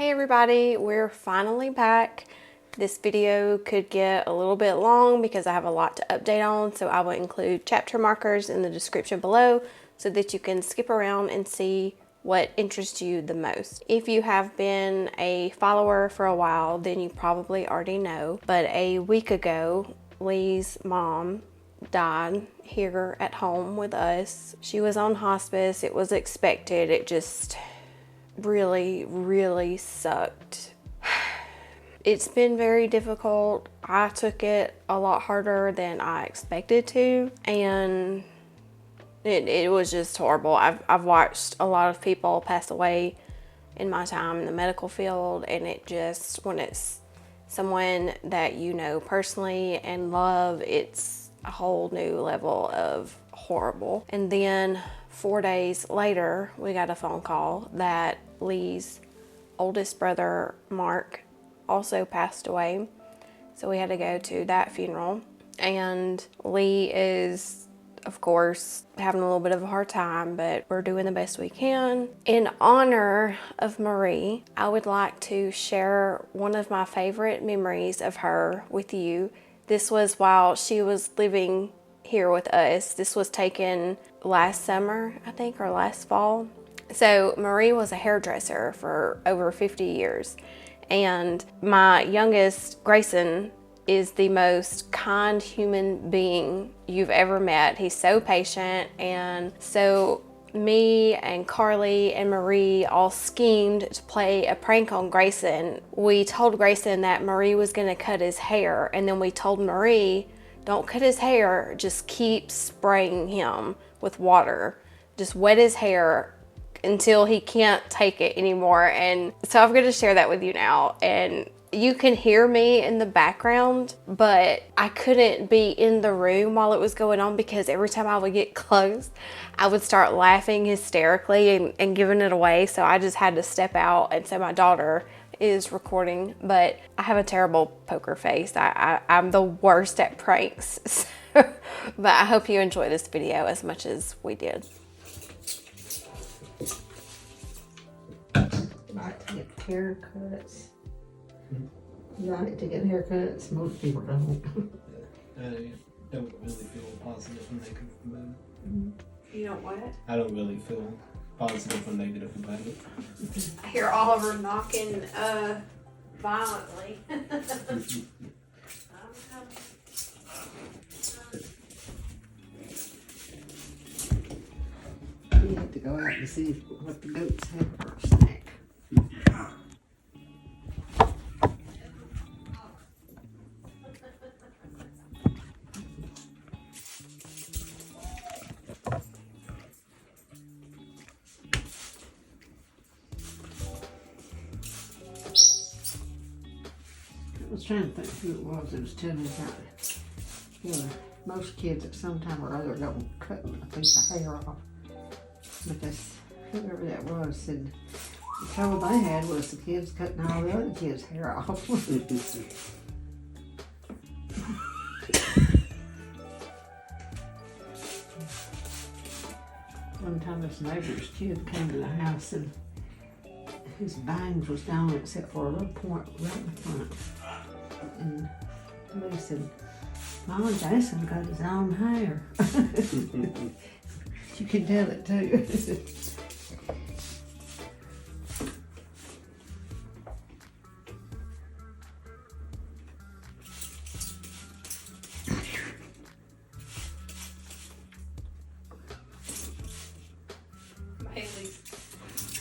Hey everybody, we're finally back. This video could get a little bit long because I have a lot to update on, so I will include chapter markers in the description below so that you can skip around and see what interests you the most. If you have been a follower for a while, then you probably already know, but a week ago, Lee's mom died here at home with us. She was on hospice. It was expected. It just really sucked. It's been very difficult. I took it a lot harder than I expected to, and it was just horrible. I've watched a lot of people pass away in my time in the medical field, and it just, when it's someone that you know personally and love, it's a whole new level of horrible. And then 4 days later, we got a phone call that Lee's oldest brother, Mark, also passed away. So we had to go to that funeral. And Lee is, of course, having a little bit of a hard time, but we're doing the best we can. In honor of Marie, I would like to share one of my favorite memories of her with you. This was while she was living here with us. This was taken last summer, I think, or last fall. So Marie was a hairdresser for over 50 years. And my youngest, Grayson, is the most kind human being you've ever met. He's so patient. And so me and Carly and Marie all schemed to play a prank on Grayson. We told Grayson that Marie was gonna cut his hair, and then we told Marie, don't cut his hair, just keep spraying him with water. Just wet his hair until he can't take it anymore. And so I'm gonna share that with you now. And you can hear me in the background, but I couldn't be in the room while it was going on because every time I would get close, I would start laughing hysterically and giving it away. So I just had to step out. And so my daughter is recording, but I have a terrible poker face. I'm the worst at pranks. So, but I hope you enjoy this video as much as we did. Like to get haircuts. You like to get haircuts? Most people don't. I don't really feel positive or negative about it. You know what? I don't really feel positive or negative about it. I hear Oliver knocking violently. You have to go out and see what the goats have for a snack. I was trying to think who it was that was telling me about it. You know, most kids at some time or other don't cut a piece of hair off. But that's, whoever that was said the trouble they had was the kids cutting all the other kids' hair off. One time this neighbor's kid came to the house and his bangs was down except for a little point right in the front. And Lee said, Mama, Jason got his own hair. You can tell it too.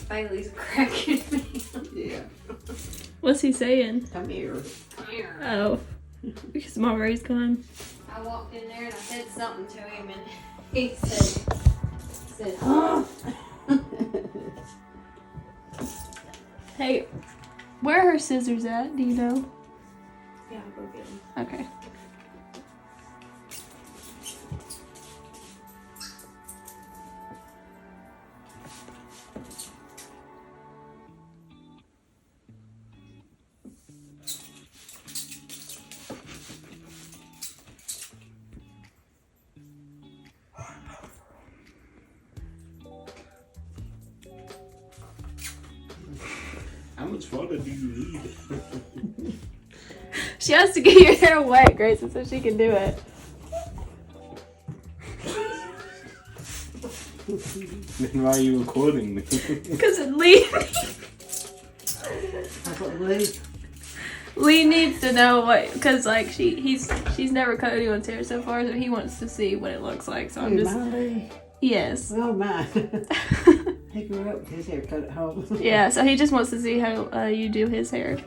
Bailey's cracking me. Yeah. What's he saying? Come here. Come here. Oh, because Marbury's gone. I walked in there and I said something to him, and he said, huh? Hey, where are her scissors at? Do you know? Yeah, I'll go get him. Okay. I'm much water do you need? She has to get your hair wet, Grayson, so she can do it. Then why are you recording me? Because Lee That's what Lee. Lee needs to know what, because like she's never cut anyone's hair so far, so he wants to see what it looks like. So I'm just Lee. yes. Oh my. He grew up with his hair cut at home. Yeah, so he just wants to see how you do his hair.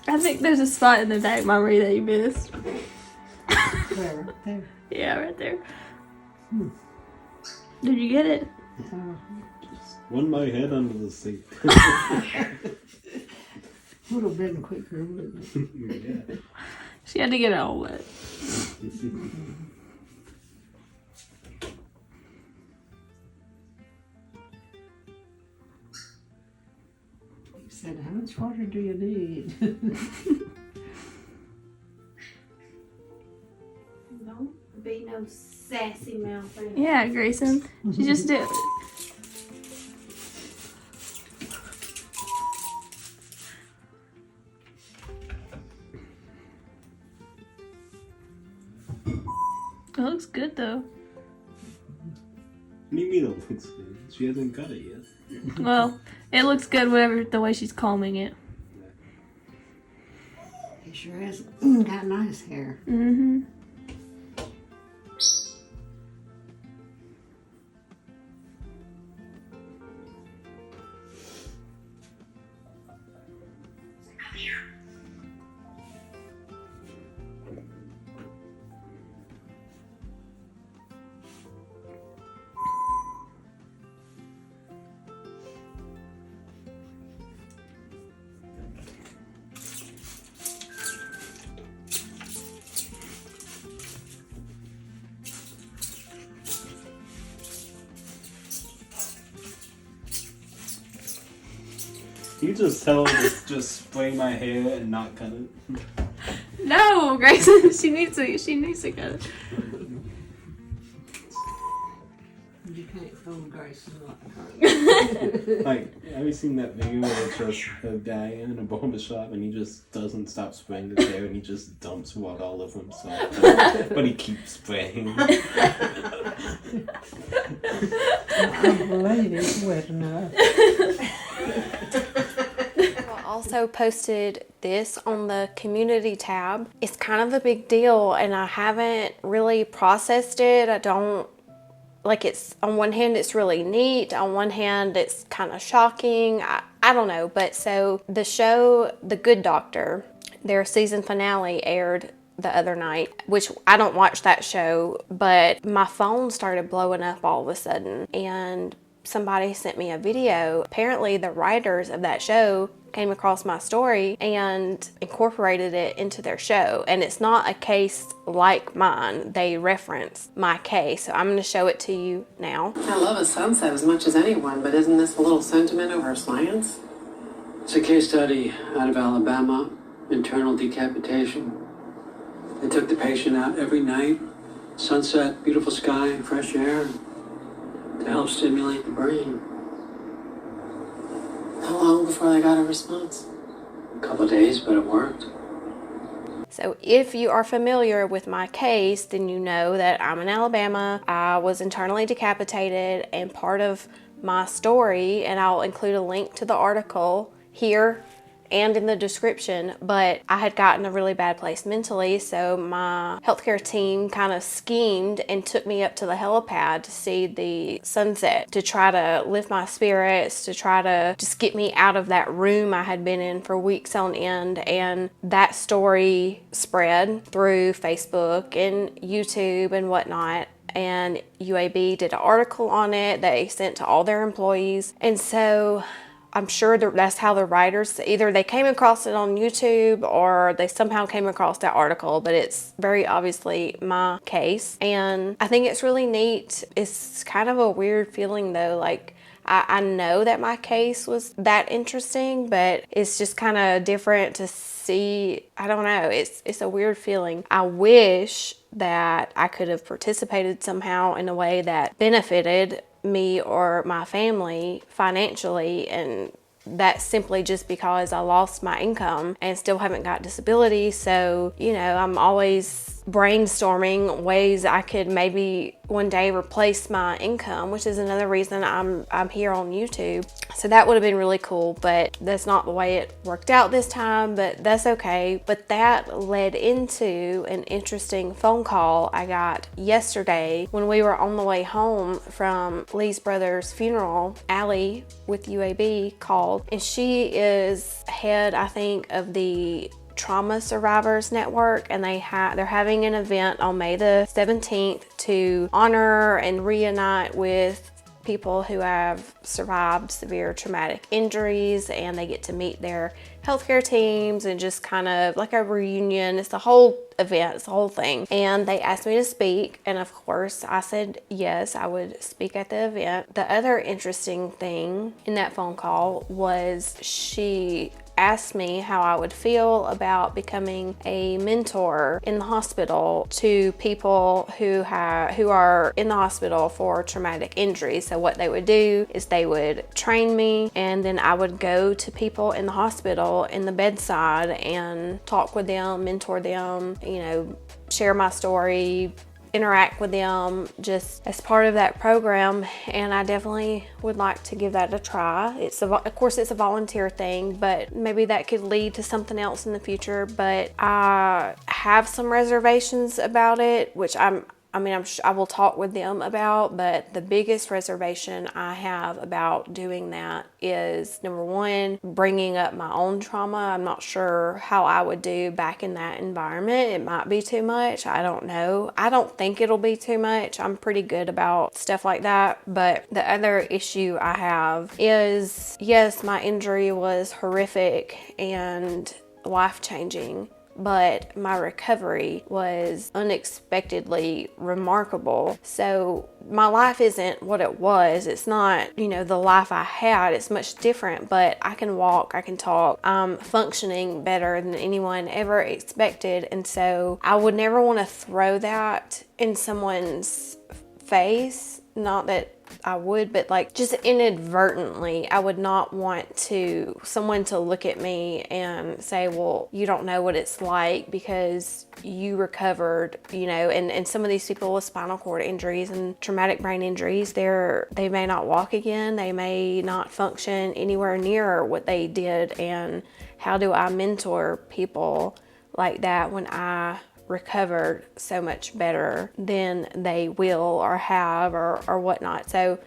I think there's a spot in the back memory that you missed. There, right there. Yeah, right there. Did you get it? Run my head under the sink. Would have been quicker, wouldn't it? Yeah. She had to get it all wet. He said, how much water do you need? Don't be no sassy mouth. Yeah, Grayson. She just did. It looks good though. What do you mean it looks good? She hasn't got it yet. Well, it looks good whatever the way she's combing it. He sure has got nice hair. Mm-hmm. You just tell her to just spray my hair and not cut it. No, Grayson. She needs to cut it. You can't fool Grayson like her. Like, have you seen that video where it's just a guy in a barber shop and he just doesn't stop spraying his hair and he just dumps water all over himself? But he keeps spraying. I believe it's wet enough. I also posted this on the community tab. It's kind of a big deal and I haven't really processed it. I don't, like, it's on one hand it's really neat, on one hand it's kind of shocking. I don't know, but so the show The Good Doctor, their season finale aired the other night, which I don't watch that show, but my phone started blowing up all of a sudden and somebody sent me a video. Apparently the writers of that show came across my story and incorporated it into their show. And it's not a case like mine. They reference my case. So I'm going to show it to you now. I love a sunset as much as anyone, but isn't this a little sentiment over science? It's a case study out of Alabama, internal decapitation. They took the patient out every night, sunset, beautiful sky, fresh air, to help stimulate the brain. How long before they got a response? A couple of days, but it worked. So if you are familiar with my case, then you know that I'm in Alabama. I was internally decapitated, and part of my story, and I'll include a link to the article here and in the description, but I had gotten a really bad place mentally, so my healthcare team kind of schemed and took me up to the helipad to see the sunset, to try to lift my spirits, to try to just get me out of that room I had been in for weeks on end. And that story spread through Facebook and YouTube and whatnot, and UAB did an article on it they sent to all their employees. And so I'm sure that's how the writers, either they came across it on YouTube or they somehow came across that article, but it's very obviously my case. And I think it's really neat. It's kind of a weird feeling though, like I know that my case was that interesting, but it's just kind of different to see. I don't know. It's a weird feeling. I wish that I could have participated somehow in a way that benefited me or my family financially, and that's simply just because I lost my income and still haven't got disability. So, you know, I'm always brainstorming ways I could maybe one day replace my income, which is another reason I'm here on YouTube. So that would have been really cool, but that's not the way it worked out this time, but that's okay. But that led into an interesting phone call I got yesterday when we were on the way home from Lee's brother's funeral. Allie with UAB called, and she is head, I think, of the Trauma Survivors Network, and they're having an event on May the 17th to honor and reunite with people who have survived severe traumatic injuries, and they get to meet their healthcare teams and just kind of like a reunion. It's the whole event, it's the whole thing. And they asked me to speak, and of course I said yes, I would speak at the event. The other interesting thing in that phone call was she asked me how I would feel about becoming a mentor in the hospital to people who are in the hospital for traumatic injuries. So what they would do is they would train me, and then I would go to people in the hospital in the bedside and talk with them, mentor them, you know, share my story, interact with them just as part of that program. And I definitely would like to give that a try. Of course it's a volunteer thing, but maybe that could lead to something else in the future. But I have some reservations about it, which I will talk with them about, but the biggest reservation I have about doing that is, number one, bringing up my own trauma. I'm not sure how I would do back in that environment. It might be too much. I don't know. I don't think it'll be too much. I'm pretty good about stuff like that. But the other issue I have is, yes, my injury was horrific and life-changing, but my recovery was unexpectedly remarkable. So my life isn't what it was. It's not, you know, the life I had. It's much different, but I can walk, I can talk. I'm functioning better than anyone ever expected. And so I would never want to throw that in someone's face. Not that I would, but like just inadvertently, I would not want someone to look at me and say, well, you don't know what it's like because you recovered, you know. And some of these people with spinal cord injuries and traumatic brain injuries, they may not walk again. They may not function anywhere near what they did. And how do I mentor people like that when I recovered so much better than they will or have or whatnot? So,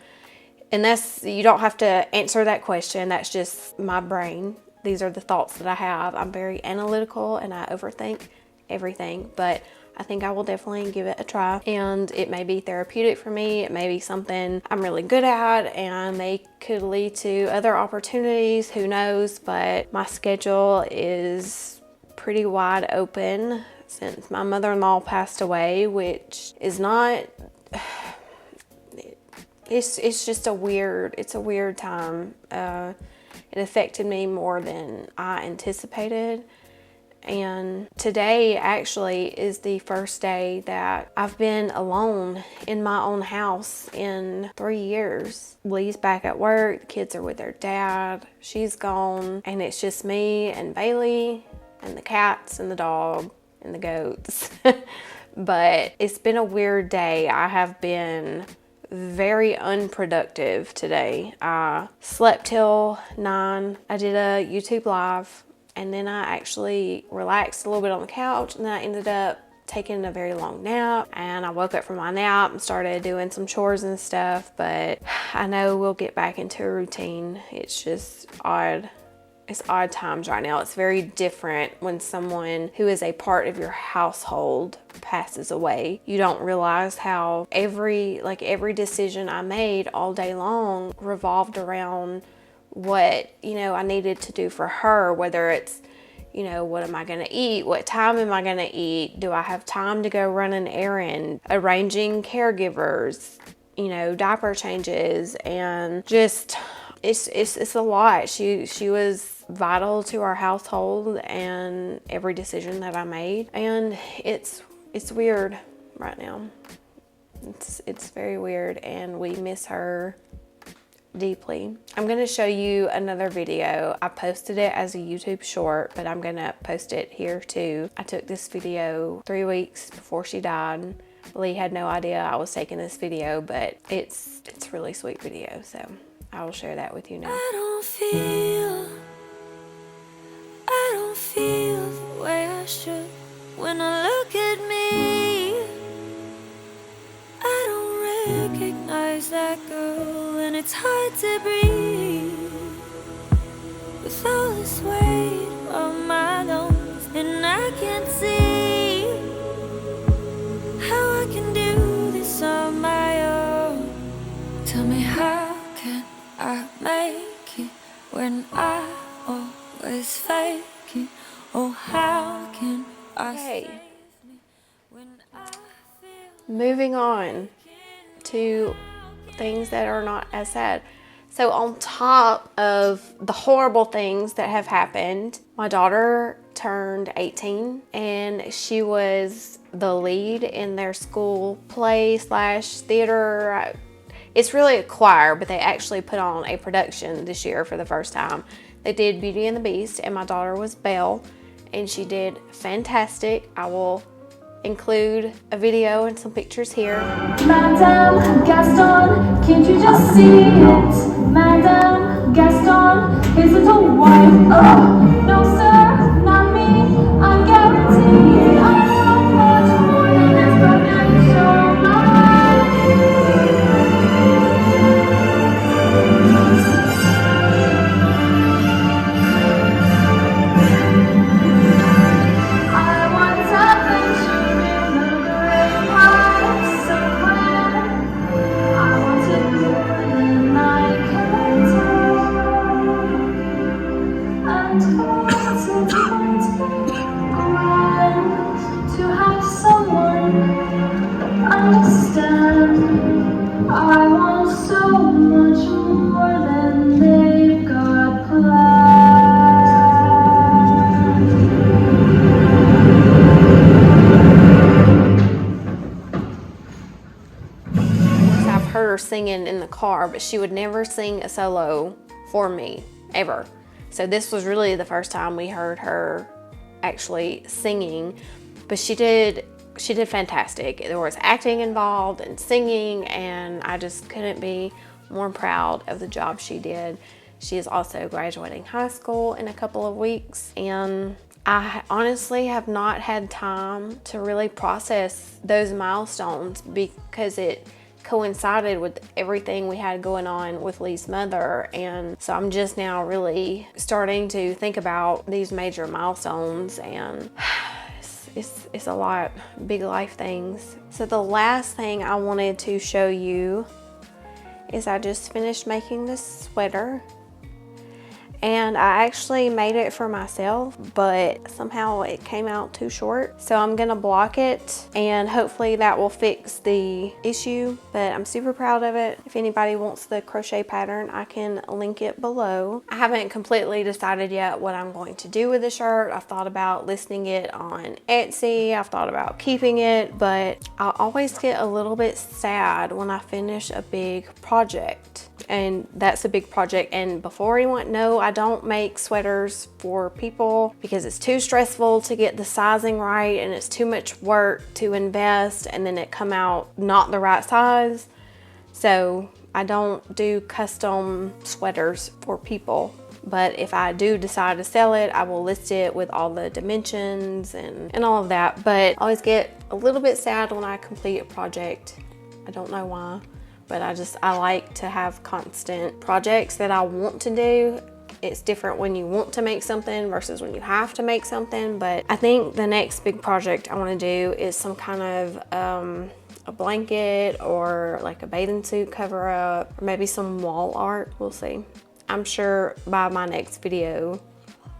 and you don't have to answer that question. That's just my brain. These are the thoughts that I have. I'm very analytical and I overthink everything, but I think I will definitely give it a try, and it may be therapeutic for me. It may be something I'm really good at, and they could lead to other opportunities. Who knows? But my schedule is pretty wide open since my mother-in-law passed away, which is not, it's just a weird time. It affected me more than I anticipated. And today actually is the first day that I've been alone in my own house in 3 years. Lee's back at work, the kids are with their dad, she's gone, and it's just me and Bailey and the cats and the dog and the goats. But it's been a weird day. I have been very unproductive today. I slept till 9. I did a YouTube live, and then I actually relaxed a little bit on the couch, and then I ended up taking a very long nap, and I woke up from my nap and started doing some chores and stuff. But I know we'll get back into a routine. It's just odd. It's odd times right now. It's very different when someone who is a part of your household passes away. You don't realize how every decision I made all day long revolved around what, you know, I needed to do for her, whether it's, you know, what am I gonna eat? What time am I gonna eat? Do I have time to go run an errand? Arranging caregivers, you know, diaper changes, and just, it's a lot. She was vital to our household and every decision that I made. And it's weird right now. It's very weird, and we miss her deeply. I'm going to show you another video. I posted it as a YouTube short, but I'm going to post it here too. I took this video 3 weeks before she died. Lee had no idea I was taking this video, but it's a really sweet video, so I will share that with you now. I don't feel the way I should when I look at me. I don't recognize that girl, and it's hard to breathe with all this weight on my lungs, and I can't see how I can do this on my own. Tell me, how can I make it when I always fake it? Oh, how can I save me when I feel Moving on to things that are not as sad. So on top of the horrible things that have happened, my daughter turned 18 and she was the lead in their school play / theater. It's really a choir, but they actually put on a production this year for the first time. They did Beauty and the Beast, and my daughter was Belle, and she did fantastic. I will include a video and some pictures here. Madame Gaston, can't you just see it? Madame Gaston, his little wife. Oh, no sir, not me. I guarantee I'm so much more than this financial life. I want adventure in the great heights of where I wanted more than I can tell, and wanted grand to have someone understand. I want so much more than they've got planned. I've heard her singing in the car, but she would never sing a solo for me, ever. So this was really the first time we heard her actually singing, but she did fantastic. There was acting involved and singing, and I just couldn't be more proud of the job she did. She is also graduating high school in a couple of weeks, and I honestly have not had time to really process those milestones because it coincided with everything we had going on with Lee's mother, and so I'm just now really starting to think about these major milestones, and it's a lot, big life things. So the last thing I wanted to show you is I just finished making this sweater, and I actually made it for myself, but somehow it came out too short. So I'm gonna block it, and hopefully that will fix the issue, but I'm super proud of it. If anybody wants the crochet pattern, I can link it below. I haven't completely decided yet what I'm going to do with the shirt. I've thought about listing it on Etsy. I've thought about keeping it, but I always get a little bit sad when I finish a big project. And that's a big project, and before anyone knows, I don't make sweaters for people because it's too stressful to get the sizing right, and it's too much work to invest and then it come out not the right size. So I don't do custom sweaters for people, but if I do decide to sell it, I will list it with all the dimensions and all of that. But I always get a little bit sad when I complete a project. I don't know why, but I like to have constant projects that I want to do. It's different when you want to make something versus when you have to make something. But I think the next big project I want to do is some kind of a blanket or like a bathing suit cover up, or maybe some wall art. We'll see. I'm sure by my next video,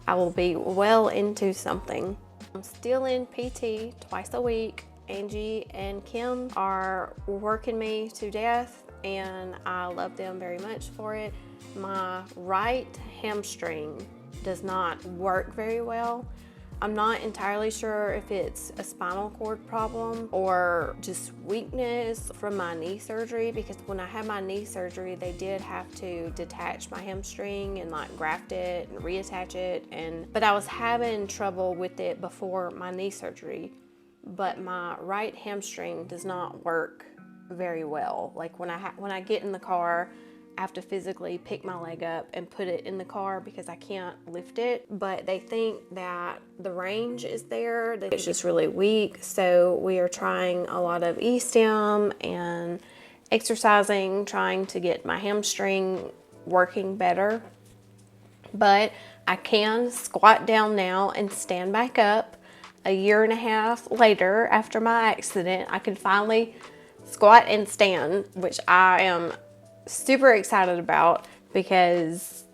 I will be well into something. I'm still in PT twice a week. Angie and Kim are working me to death, and I love them very much for it. My right hamstring does not work very well. I'm not entirely sure if it's a spinal cord problem or just weakness from my knee surgery, because when I had my knee surgery, they did have to detach my hamstring and like graft it and reattach it. But I was having trouble with it before my knee surgery, but my right hamstring does not work very well. Like when I get in the car, I have to physically pick my leg up and put it in the car because I can't lift it. But they think that the range is there, that it's just really weak. So we are trying a lot of e-stim and exercising, trying to get my hamstring working better. But I can squat down now and stand back up. A year and a half later, after my accident, I can finally squat and stand, which I am super excited about, because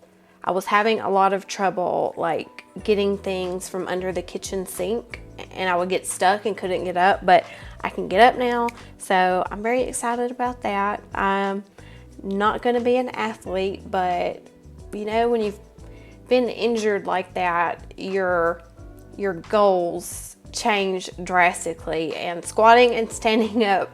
I was having a lot of trouble like getting things from under the kitchen sink, and I would get stuck and couldn't get up, but I can get up now. So I'm very excited about that. I'm not going to be an athlete, but you know, when you've been injured like that, your goals change drastically, and squatting and standing up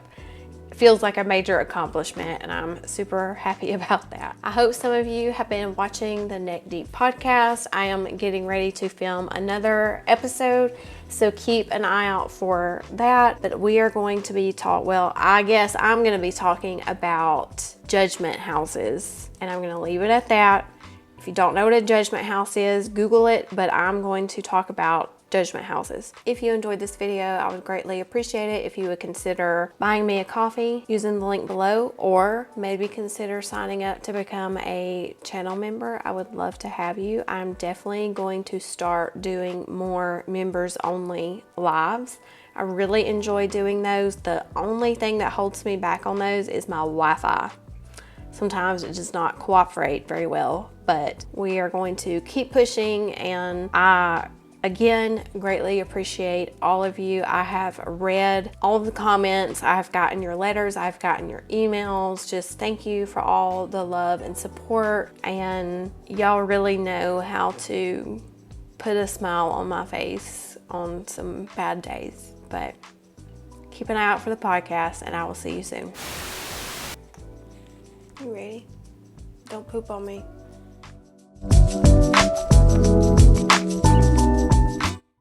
feels like a major accomplishment, and I'm super happy about that. I hope some of you have been watching the Neck Deep podcast. I am getting ready to film another episode, so keep an eye out for that. But we are going to be I guess I'm going to be talking about judgment houses, and I'm going to leave it at that. If you don't know what a judgment house is, Google it, but I'm going to talk about judgment houses. If you enjoyed this video, I would greatly appreciate it if you would consider buying me a coffee using the link below, or maybe consider signing up to become a channel member. I would love to have you. I'm definitely going to start doing more members only lives. I really enjoy doing those. The only thing that holds me back on those is my Wi-Fi. Sometimes it does not cooperate very well, but we are going to keep pushing, and I again greatly appreciate all of you. I have read all of the comments, I've gotten your letters, I've gotten your emails. Just thank you for all the love and support, and y'all really know how to put a smile on my face on some bad days. But keep an eye out for the podcast, and I will see you soon. You ready? Don't poop on me.